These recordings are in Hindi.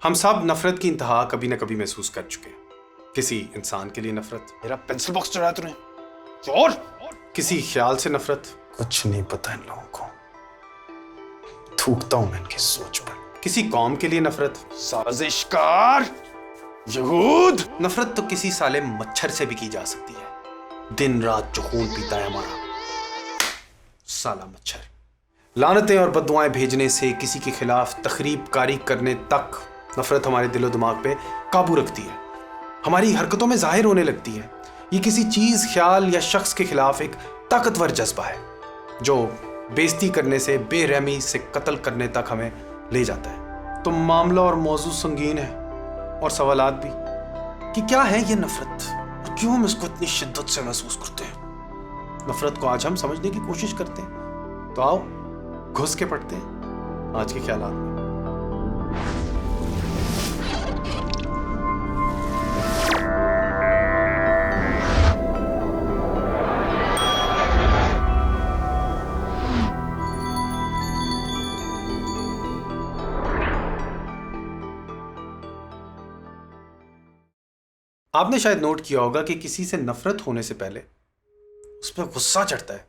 हम सब नफरत की इंतहा कभी न कभी महसूस कर चुके हैं। किसी इंसान के लिए नफरत, मेरा पेंसिल बॉक्स चुराया तूने, चोर। किसी ख्याल से नफरत, कुछ नहीं पता इन लोगों को, थूकता हूं मैं इनकी सोच पर। किसी कौम के लिए नफरत, साजिशकार यहूद। नफरत तो किसी साले मच्छर से भी की जा सकती है। दिन रात जो खून पीता है हमारा साला मच्छर, लानतें और बद्दुआएं भेजने से किसी के खिलाफ तखरीब कारी करने तक नफरत हमारे दिलो दिमाग पे काबू रखती है, हमारी हरकतों में जाहिर होने लगती है। ये किसी चीज, ख्याल या शख्स के खिलाफ एक ताकतवर जज्बा है जो बेइज्जती करने से, बेरहमी से कत्ल करने तक हमें ले जाता है। तो मामला और मौजू संगीन है और सवालात भी कि क्या है ये नफरत और क्यों हम इसको इतनी शिद्दत से महसूस करते हैं। नफरत को आज हम समझने की कोशिश करते हैं, तो आओ घुस के पढ़ते हैं आज के ख्यालात में। आपने शायद नोट किया होगा कि किसी से नफरत होने से पहले उस पर गुस्सा चढ़ता है।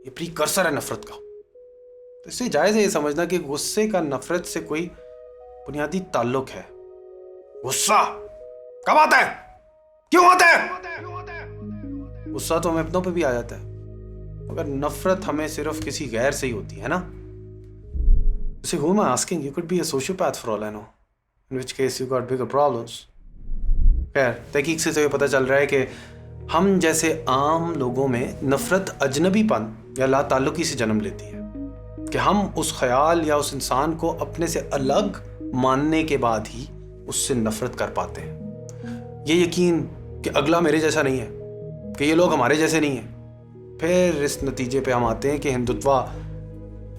ये प्रीकर्सर है नफरत का। तो इससे जायज है ये समझना कि गुस्से का नफरत से कोई बुनियादी ताल्लुक है। गुस्सा कब आता है, क्यों आता है? गुस्सा तो हमें अपनों पे भी आ जाता है, मगर नफरत हमें सिर्फ किसी गैर से ही होती है ना। जैसे who am I asking? You could be a sociopath for all I know, in which case you got bigger problems. खैर, तहकीक से तो ये पता चल रहा है कि हम जैसे आम लोगों में नफरत अजनबीपन या लाताल्लुकी से जन्म लेती है कि हम उस ख्याल या उस इंसान को अपने से अलग मानने के बाद ही उससे नफरत कर पाते हैं। ये यकीन कि अगला मेरे जैसा नहीं है, कि ये लोग हमारे जैसे नहीं हैं। फिर इस नतीजे पे हम आते हैं कि हिंदुत्व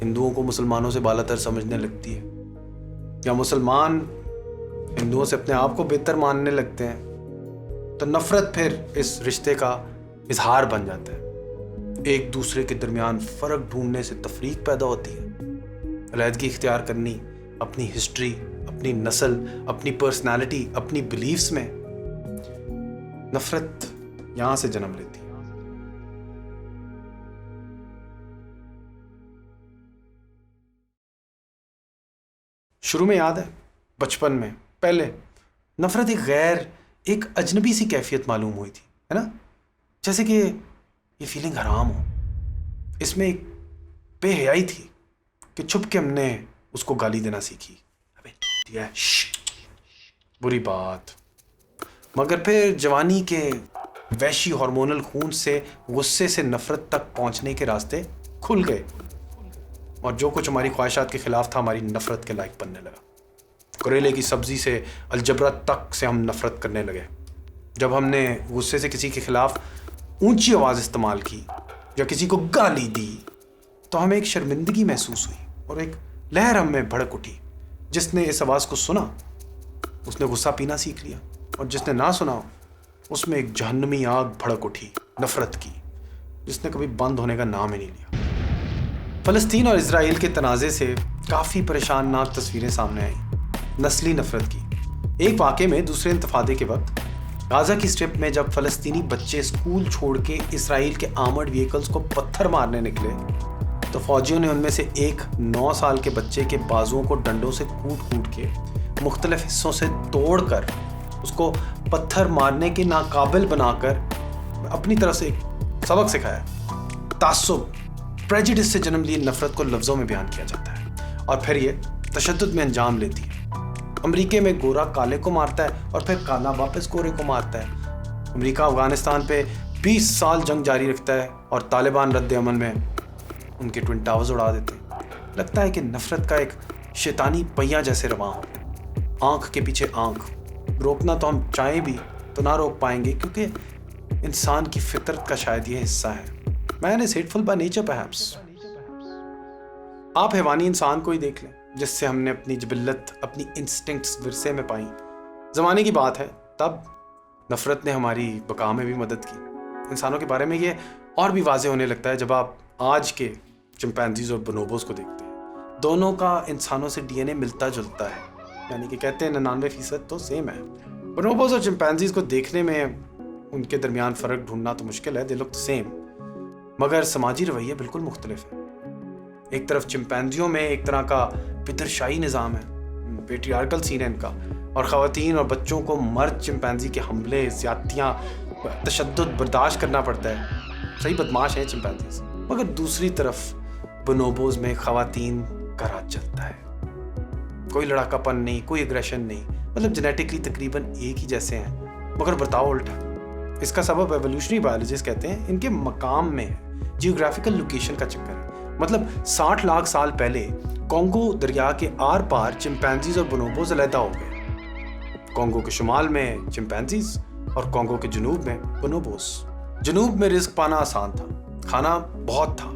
हिंदुओं को मुसलमानों से बालातर समझने लगती है, या मुसलमान हिंदुओं से अपने आप को बेहतर मानने लगते हैं। तो नफरत फिर इस रिश्ते का इजहार बन जाता है। एक दूसरे के दरमियान फर्क ढूंढने से तफरीक पैदा होती है। अलहदगी इख्तियार करनी अपनी हिस्ट्री, अपनी नस्ल, अपनी पर्सनालिटी, अपनी बिलीफ्स में, नफरत यहां से जन्म लेती है। शुरू में याद है, बचपन में पहले नफरत एक अजनबी सी कैफियत मालूम हुई थी, है ना। जैसे कि ये फीलिंग हराम हो। इसमें एक बेहयाई थी कि छुप के हमने उसको गाली देना सीखी। अबे दिया बुरी बात। मगर फिर जवानी के वैशी हार्मोनल खून से गुस्से से नफरत तक पहुंचने के रास्ते खुल गए, और जो कुछ हमारी ख्वाहिशात के खिलाफ था हमारी नफरत के लायक बनने लगा। करेले की सब्जी से अलजबरा तक से हम नफरत करने लगे। जब हमने गुस्से से किसी के खिलाफ ऊंची आवाज़ इस्तेमाल की या किसी को गाली दी, तो हमें एक शर्मिंदगी महसूस हुई और एक लहर हम में भड़क उठी। जिसने इस आवाज़ को सुना उसने गुस्सा पीना सीख लिया, और जिसने ना सुना उसमें एक जहन्नमी आग भड़क उठी नफरत की, जिसने कभी बंद होने का नाम ही नहीं लिया। फ़लस्तीन और इजराइल के तनाज़े से काफ़ी परेशाननाक तस्वीरें सामने आई नस्ली नफरत की। एक वाक़े में दूसरे इंतफादे के वक्त गाज़ा की स्ट्रिप में जब फ़लस्तीनी बच्चे स्कूल छोड़ के इसराइल के आर्मर्ड व्हीकल्स को पत्थर मारने निकले, तो फौजियों ने उनमें से एक 9 साल के बच्चे के बाजुओं को डंडों से कूट के मुख्तलिफ हिस्सों से तोड़कर उसको पत्थर मारने के नाकाबिल बनाकर अपनी तरफ से एक सबक सिखाया। तासुब, प्रेजुडिस से जन्म ली नफरत को लफ्ज़ों में बयान किया जाता है और फिर ये तशद्दुद में अंजाम लेती है। अमेरिका में गोरा काले को मारता है और फिर काला वापस गोरे को मारता है। अमेरिका अफगानिस्तान पे 20 साल जंग जारी रखता है और तालिबान रद्द अमल में उनके ट्विन टावर्स उड़ा देते हैं। लगता है कि नफरत का एक शैतानी पहिया जैसे रवां हो, आंख के पीछे आंख। रोकना तो हम चाहें भी तो ना रोक पाएंगे, क्योंकि इंसान की फितरत का शायद ये हिस्सा है। Man is hateful by nature perhaps. आप हैवानी इंसान को ही देख लें जिससे हमने अपनी जबिल्लत, अपनी इंस्टिंक्ट्स विरसे में पाई। ज़माने की बात है, तब नफ़रत ने हमारी बका में भी मदद की। इंसानों के बारे में ये और भी वाज़ेह होने लगता है जब आप आज के चिंपैंजीज और बोनोबोस को देखते हैं। दोनों का इंसानों से डीएनए मिलता जुलता है, यानी कि कहते हैं 99% तो सेम है। बोनोबोस और चिंपैंजीज को देखने में उनके दरमियान फ़र्क ढूंढना तो मुश्किल है, दे लुक द सेम, मगर समाजी रवैये बिल्कुल मुख्तलिफ है। एक तरफ चिंपैंजियों में एक तरह का पितरशाही निज़ाम है, पेट्रियार्कल सीन है इनका, और ख़वातीन और बच्चों को मर्द चिंपैंजी के हमले, ज़्यादतियाँ, तशद्दुद बर्दाश्त करना पड़ता है। सही बदमाश हैं चिंपैंजीज। मगर दूसरी तरफ बोनोबोज में ख़वातीन का राज चलता है, कोई लड़ाकापन नहीं, कोई एग्रेशन नहीं, मतलब जेनेटिकली तकरीबन एक ही जैसे हैं, मगर बर्ताव उल्टा। इसका सबब एवोल्यूशनरी बायोलॉजिस्ट कहते हैं इनके मकाम में है, जियोग्राफिकल लोकेशन का चक्कर है। मतलब 60 लाख साल पहले कॉन्गो दरिया के आर पार चिंपैंजीज और बोनोबोज अलहदा हो गए। कॉन्गो के शुमाल में चिंपैंजीज और कॉन्गो के जुनूब में बोनोबोस। जुनूब में रिस्क पाना आसान था, खाना बहुत था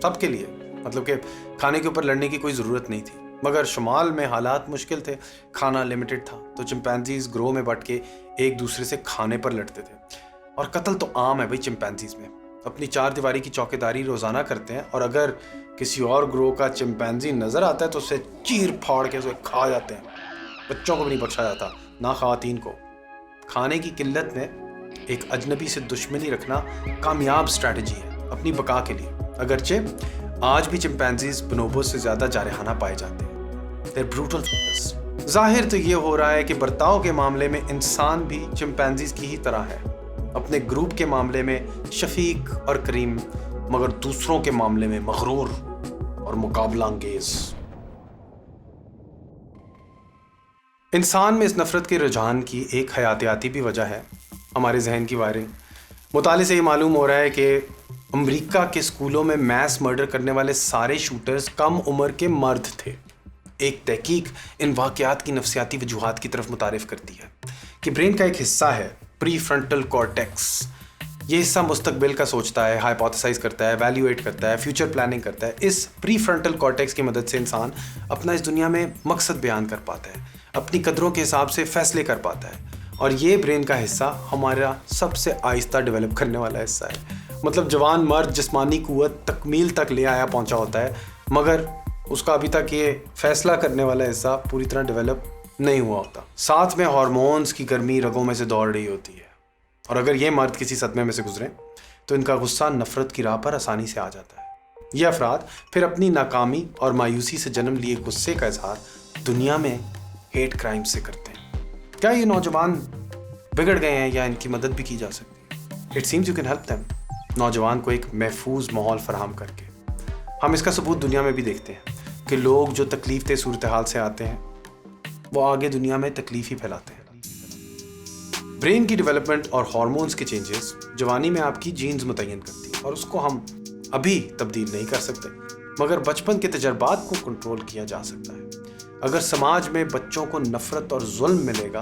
सबके लिए, मतलब कि खाने के ऊपर लड़ने की कोई ज़रूरत नहीं थी। मगर शुमाल में हालात मुश्किल थे, खाना लिमिटेड था, तो चिंपैंजीज ग्रोह में बट के एक दूसरे से खाने पर लड़ते थे। और कत्ल तो आम है भाई चिंपैंजीज में, अपनी 4 दीवारी की चौकीदारी रोज़ाना करते हैं, और अगर किसी और ग्रोह का चिंपैंजी नज़र आता है तो उसे चीर फाड़ के उसे खा जाते हैं। बच्चों को भी नहीं बख्शा जाता, ना ख़वातीन को। खाने की किल्लत में एक अजनबी से दुश्मनी रखना कामयाब स्ट्रैटेजी है अपनी बका के लिए। अगरचे आज भी चिंपैंजीज बोनोबोस से ज़्यादा जारहाना पाए जाते हैं। They're brutal fighters। जाहिर तो ये हो रहा है कि बर्ताव के मामले में इंसान भी चिंपैंजीज की ही तरह है, अपने ग्रुप के मामले में शफीक और करीम, मगर दूसरों के मामले में मगरूर और मुकाबला अंगेज। इंसान में इस नफरत के रुझान की एक हयातियाती भी वजह है, हमारे जहन की वायरिंग। मुताले से ये मालूम हो रहा है कि अमेरिका के स्कूलों में मैस मर्डर करने वाले सारे शूटर्स कम उम्र के मर्द थे। एक तहकीक इन वाक़यात की नफ्सियाती वजूहात की तरफ मुतारिफ करती है कि ब्रेन का एक हिस्सा है प्री फ्रंटल कॉर्टेक्स। ये हिस्सा मुस्तकबिल का सोचता है, हाइपोथेसाइज करता है, वैल्यूएट करता है, फ्यूचर प्लानिंग करता है। इस प्री फ्रंटल कॉर्टेक्स की मदद से इंसान अपना इस दुनिया में मकसद बयान कर पाता है, अपनी कदरों के हिसाब से फैसले कर पाता है। और ये ब्रेन का हिस्सा हमारा सबसे आहिस्ता डेवलप करने वाला हिस्सा है। मतलब जवान मर्द जिस्मानी कुव्वत तकमील तक ले आया पहुंचा होता है, मगर उसका अभी तक ये फैसला करने वाला हिस्सा पूरी तरह डेवलप नहीं हुआ होता। साथ में हार्मोन्स की गर्मी रगों में से दौड़ रही होती है, और अगर ये मर्द किसी सदमे में से गुजरे तो इनका गुस्सा नफरत की राह पर आसानी से आ जाता है। ये अफराद फिर अपनी नाकामी और मायूसी से जन्म लिए गुस्से का इजहार दुनिया में हेट क्राइम से करते हैं। क्या ये नौजवान बिगड़ गए हैं या इनकी मदद भी की जा सकती है? It seems you can help them, नौजवान को एक महफूज माहौल फराहम करके। हम इसका सबूत दुनिया में भी देखते हैं कि लोग जो तकलीफ दे सूरत हाल से आते हैं वो आगे दुनिया में तकलीफ ही फैलाते हैं। ब्रेन की डेवलपमेंट और हार्मोन्स के चेंजेस जवानी में आपकी जीन्स मुतय्यन करती है, और उसको हम अभी तब्दील नहीं कर सकते, मगर बचपन के तजर्बात को कंट्रोल किया जा सकता है। अगर समाज में बच्चों को नफरत और जुल्म मिलेगा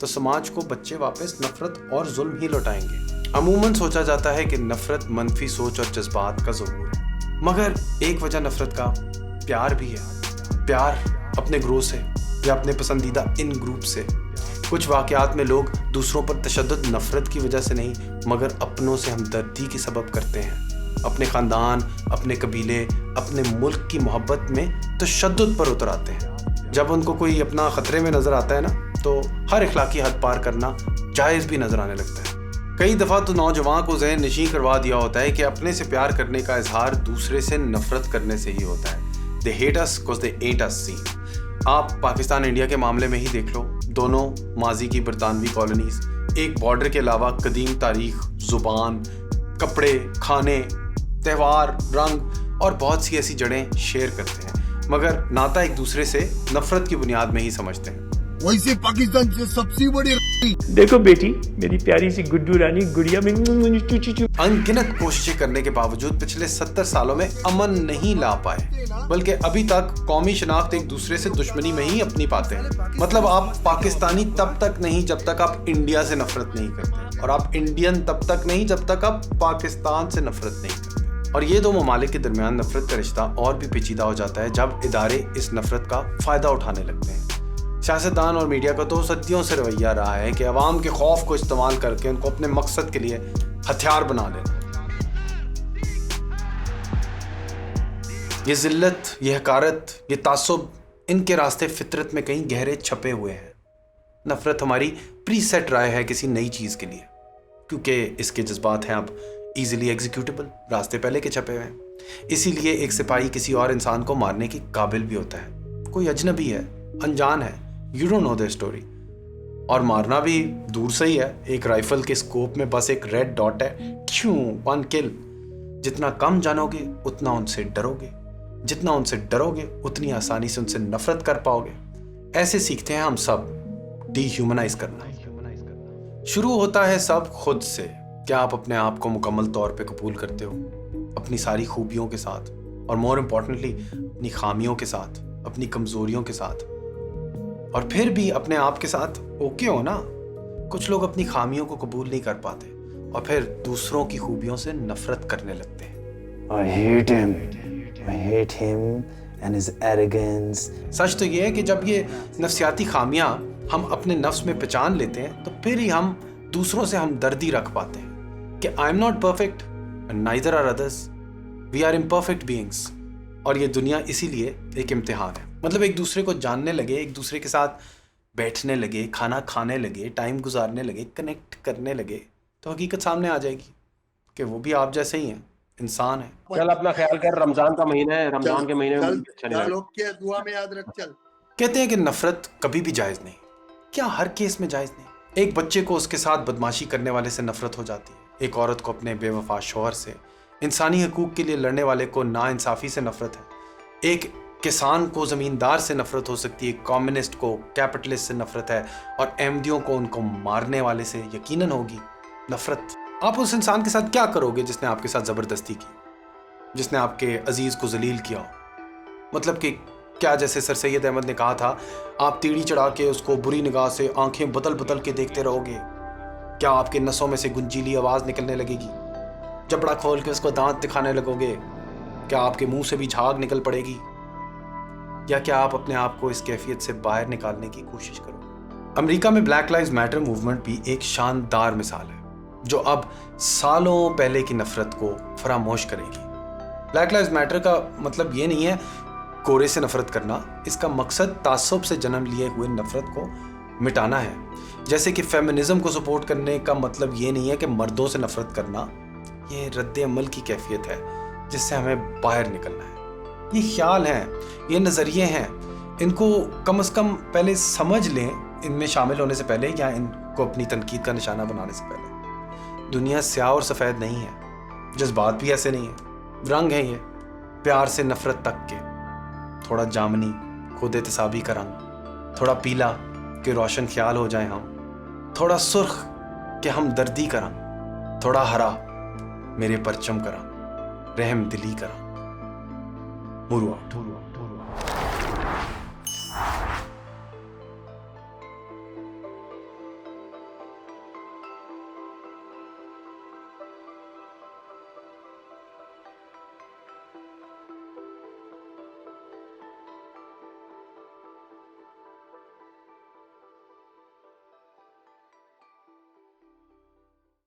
तो समाज को बच्चे वापस नफरत और जुल्म ही लौटाएंगे। अमूमन सोचा जाता है कि नफरत मनफी सोच और जज्बात का ज़हूर है, मगर एक वजह नफरत का प्यार भी है। प्यार अपने ग्रोह से या अपने पसंदीदा इन ग्रुप से। कुछ वाक़यात में लोग दूसरों पर तशद्दुद नफरत की वजह से नहीं, मगर अपनों से हमदर्दी की सबब करते हैं। अपने ख़ानदान, अपने कबीले, अपने मुल्क की मोहब्बत में तशद्दुद पर उतर आते हैं। जब उनको कोई अपना ख़तरे में नज़र आता है ना, तो हर इखलाकी हद पार करना जायज़ भी नज़र आने लगता है। कई दफ़ा तो नौजवान को ज़हन नशी करवा दिया होता है कि अपने से प्यार करने का इजहार दूसरे से नफरत करने से ही होता है। They hate us because they ate us see. आप पाकिस्तान इंडिया के मामले में ही देख लो, दोनों माजी की बरतानवी कॉलोनीज़ एक बॉर्डर के अलावा कदीम तारीख, ज़ुबान, कपड़े, खाने, त्यौहार, रंग और बहुत सी ऐसी जड़ें शेयर करते हैं, मगर नाता एक दूसरे से नफरत की बुनियाद में ही समझते हैं। वैसे पाकिस्तान से सबसे बड़ी देखो बेटी, मेरी प्यारी सी गुड्डू रानी गुड़िया में अनगिनत कोशिशें करने के बावजूद पिछले 70 सालों में अमन नहीं ला पाए, बल्कि अभी तक कौमी शनाख्त एक दूसरे से दुश्मनी में ही अपनी पाते हैं। मतलब आप पाकिस्तानी तब तक नहीं जब तक आप इंडिया से नफरत नहीं करते, और आप इंडियन तब तक नहीं जब तक आप पाकिस्तान से नफरत नहीं करते। और ये दो ममालिक के दरमियान नफरत का रिश्ता और भी पेचीदा हो जाता है जब इदारे इस नफरत का फ़ायदा उठाने लगते हैं। सियासतदान और मीडिया का तो सदियों से रवैया रहा है कि अवाम के खौफ को इस्तेमाल करके उनको अपने मकसद के लिए हथियार बना लेना। ये जिल्लत, ये हकारत, ये तासुब इनके रास्ते फितरत में कहीं गहरे छपे हुए हैं। नफरत हमारी प्रीसेट राय है किसी नई चीज के लिए, क्योंकि इसके जज्बात हैं अब इजीली एग्जीक्यूटेबल, रास्ते पहले के छपे हुए हैं। इसीलिए एक सिपाही किसी और इंसान को मारने की काबिल भी होता है। कोई अजनबी है, अनजान है, you don't know their story, और मारना भी दूर से ही है। एक राइफल के स्कोप में बस एक रेड डॉट है, क्यों 1 किल। जितना कम जानोगे उतना उनसे डरोगे, जितना उनसे डरोगे उतनी आसानी से उनसे नफरत कर पाओगे। ऐसे सीखते हैं हम सब डीह्यूमनाइज करना। शुरू होता है सब खुद से। क्या आप अपने आप को मुकम्मल तौर पे कबूल करते हो, अपनी सारी खूबियों के साथ, और मोर इम्पोर्टेंटली अपनी खामियों के साथ, अपनी कमजोरियों के साथ, और फिर भी अपने आप के साथ ओके हो ना। कुछ लोग अपनी खामियों को कबूल नहीं कर पाते और फिर दूसरों की खूबियों से नफरत करने लगते हैं। I hate him and his arrogance. सच तो ये है कि जब ये नफ्सियाती खामियां हम अपने नफ्स में पहचान लेते हैं तो फिर ही हम दूसरों से हमदर्दी रख पाते हैं कि I am not perfect and neither are others, we are imperfect beings. और ये दुनिया इसीलिए एक इम्तिहान है। मतलब एक दूसरे को जानने लगे, एक दूसरे के साथ बैठने लगे, खाना खाने लगे, टाइम गुजारने लगे, कनेक्ट करने लगे, तो हकीकत सामने आ जाएगी कि वो भी आप जैसे ही हैं, इंसान है। चल अपना ख्याल कर, रमजान का महीना है, रमजान के महीने में चल मुझे अच्छा नहीं लगता। लोग के दुआ में याद रख। चल कहते हैं कि नफरत कभी भी जायज़ नहीं। क्या हर केस में जायज़ नहीं? एक बच्चे को उसके साथ बदमाशी करने वाले से नफरत हो जाती है, एक औरत को अपने बेवफा शौहर से, इंसानी हकूक के लिए लड़ने वाले को नाइंसाफ़ी से नफरत है, एक किसान को ज़मींदार से नफरत हो सकती है, कम्युनिस्ट को कैपिटलिस्ट से नफरत है, और अहमदियों को उनको मारने वाले से यकीनन होगी नफरत। आप उस इंसान के साथ क्या करोगे जिसने आपके साथ ज़बरदस्ती की, जिसने आपके अजीज़ को जलील किया हो? मतलब कि क्या, जैसे सर सैयद अहमद ने कहा था, आप तीड़ी चढ़ा के उसको बुरी निगाह से आंखें बदल बदल के देखते रहोगे? क्या आपके नसों में से गुंजीली आवाज़ निकलने लगेगी? जबड़ा खोल के उसको दांत दिखाने लगोगे? क्या आपके मुंह से भी झाग निकल पड़ेगी? या क्या आप अपने आप को इस कैफियत से बाहर निकालने की कोशिश करोगे? अमेरिका में ब्लैक लाइव्स मैटर मूवमेंट भी एक शानदार मिसाल है जो अब सालों पहले की नफरत को फरामोश करेगी। ब्लैक लाइव्स मैटर का मतलब ये नहीं है गोरे से नफरत करना, इसका मकसद तासुब से जन्म लिए हुए नफरत को मिटाना है। जैसे कि फेमिनिज्म को सपोर्ट करने का मतलब ये नहीं है कि मर्दों से नफरत करना, ये रद्द अमल की कैफियत है जिससे हमें बाहर निकलना है। ये ख्याल हैं, ये नज़रिए हैं, इनको कम से कम पहले समझ लें, इनमें शामिल होने से पहले या इनको अपनी तनकीद का निशाना बनाने से पहले। दुनिया स्याह और सफ़ेद नहीं है, जज्बात भी ऐसे नहीं है, रंग है ये, प्यार से नफरत तक के, थोड़ा जामनी खुद एहतसाबी का रंग, थोड़ा पीला कि रोशन ख्याल हो जाए हम, थोड़ा सुर्ख कि हम दर्दी का रंग, थोड़ा हरा मेरे परचम का रंग, रहम दिली का रंग। मुरुआ